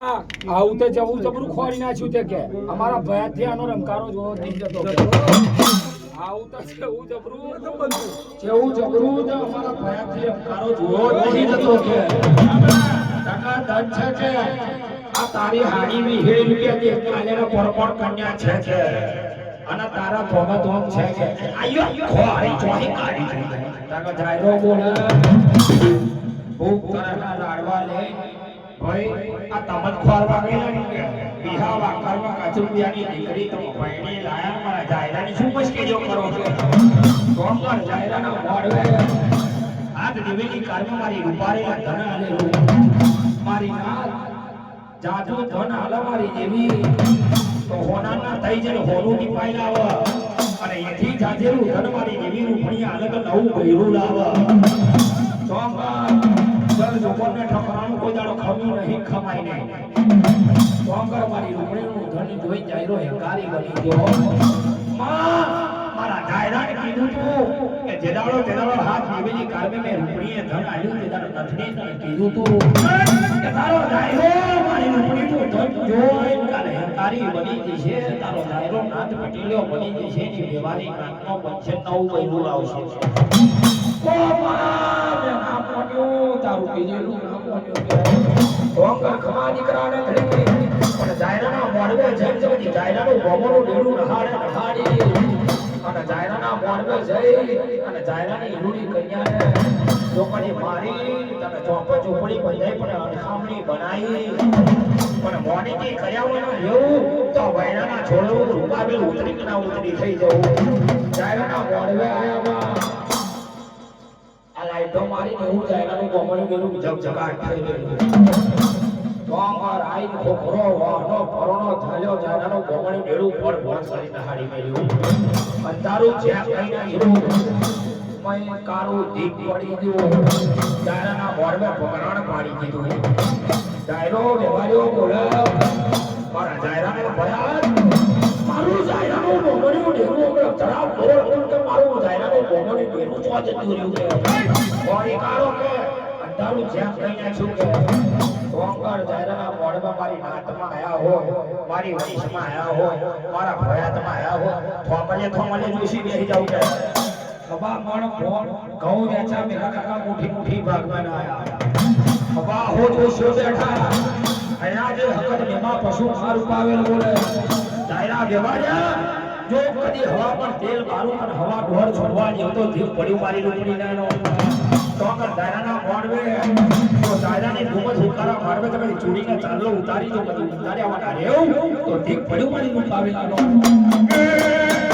આવું તો જવું જબરું ખોરી નાખ્યું તે કે અમારા ભયાથી આનો રમકારો જોવો થઈ જતો આવું તો જેવું જબરું જેવું જબરું તો અમારા ભયાથી રમકારો જોવો થઈ જતો કે ટકા દંડ છે કે આ તારી હાડી વી રૂપિયા દે કાલેના પરપર કન્યા છે કે અને તારા ધોમા ધોમ છે કે આયો ખોરી ચોહી કાઢી છે ટકા જાયરો બોલે ભૂખ તરના લાડવા લે ભાઈ આ તમત ખોરવા ગયેલા ને કે બિહા વાકરમાં કાચુડિયાની દીકરી તો પૈણી લાયા મારા જાયરાની શું મુશ્કેલીઓ કરો છો કોમર જાયરાના મોડવે આજ દિવેલી કારમાં મારી રૂપારેલા ધન આલે મારી નાત જાજો ધન આલે મારી દેવી તો હોનાના થઈ જને હોનું ની પાઈ લાવ અને એથી જાજેરું ધન મારી દેવી રૂપણી આલે તો નવું ભૈરું લાવ ચોંગા જલ જોકોને ઠકરાનું કોઈ દાડો ખમી નહીં ખમાઈ નહીં ચોંગર મારી રૂપણીનું ધન જોઈ જાયરો હેકારી બની ગયો માં મારા જાયરાને કીધું તું કે જેદાળો તેદાળો હાથ નીવેલી કારમે મે રૂપણીએ ધન આલ્યું તેદાળો નથડી તને કીધું તું કે તારો જાયરો મારી રૂપણીનું ધન જોઈ કાલે હેકારી બની જશે તારો જાયરો નાથ પટેલ્યો બની જશે ની વેવાની નાથનો બનશે નવું બૈરું આવશે ઓ માં મે નામ પડ્યું તારું કીધેલું નામ પડ્યું ઓંગર ખમા દીકરાને ધડી પણ જાયરાના મોડવે જઈ જઈ જાયરાનું ગોમરું ડેડું નહાડી અને જાયરાના મોડવે જઈ અને જાયરાની ઈરુડી કન્યાને ચોકડી મારી તને ચોપ ચોપડી બંધાઈ પણ અણખામણી બનાવી પણ મોડીથી કર્યા વગર એવું તો વૈરાના છોડવું રૂપાબેલ ઉતરી કે ના ઉતરી થઈ જવું જાયરાના મોડવે આયામાં આ લાઈટો મારીને એવું જાયરાનું ગોમરું ડેડું જગજગાટ થઈ ગયું તોમર આઈ ખોખરો વાહનો પરોનો થાલ્યો જાયરાનો ગોમણી ડેડું પર ભણ કરીને હાડી મેલ્યું અંધારું જ્યાં કઈ ના હીરો મય કારું દીપ પડી ગયો જાયરાના મોડવે પકરાણ પાડી દીધું જાયરો વેવાર્યો બોલે મારા જાયરાને ભયા મારું જાયરાનું ગોમણી ડેડું ઉપર તરાવ બોલ કે મારું જાયરાનું ગોમણી ડેડું ચો જતું રહ્યું કે ઓરી કારો કે અંધારું જ્યાં કઈ ના છું કે ઓંકાર જાયરાના મોડમાં મારી નાતમાં આયા હો મારી વંશમાં આયા હો મારા ભયાતમાં આયા હો થોમલે જોશી બેહી જાવ કે ખબા મણ ફોન ઘઉં વેચા મેરા કાકા મુઠી ભાગમાં આયા ખબા હો જોશો બેઠા આયા જે હકત મેમાં પશુ ખાર ઉપાવેલ બોલે જાયરા વેવાજા જો કદી હવા પર તેલ મારું અને હવા ઢોર છોડવા જેવ તો જીવ પડ્યું મારી રૂપડી નાનો તોકર જાયરાના મોડવે તો જાયરાની ઘુમત હુકારા મારવે તો કદી ચૂડીને ચાલો ઉતારી તો કદી ઉતાર્યા વાળા રેવ તો ઠીક પડ્યું મારી રૂપ આવેલાનો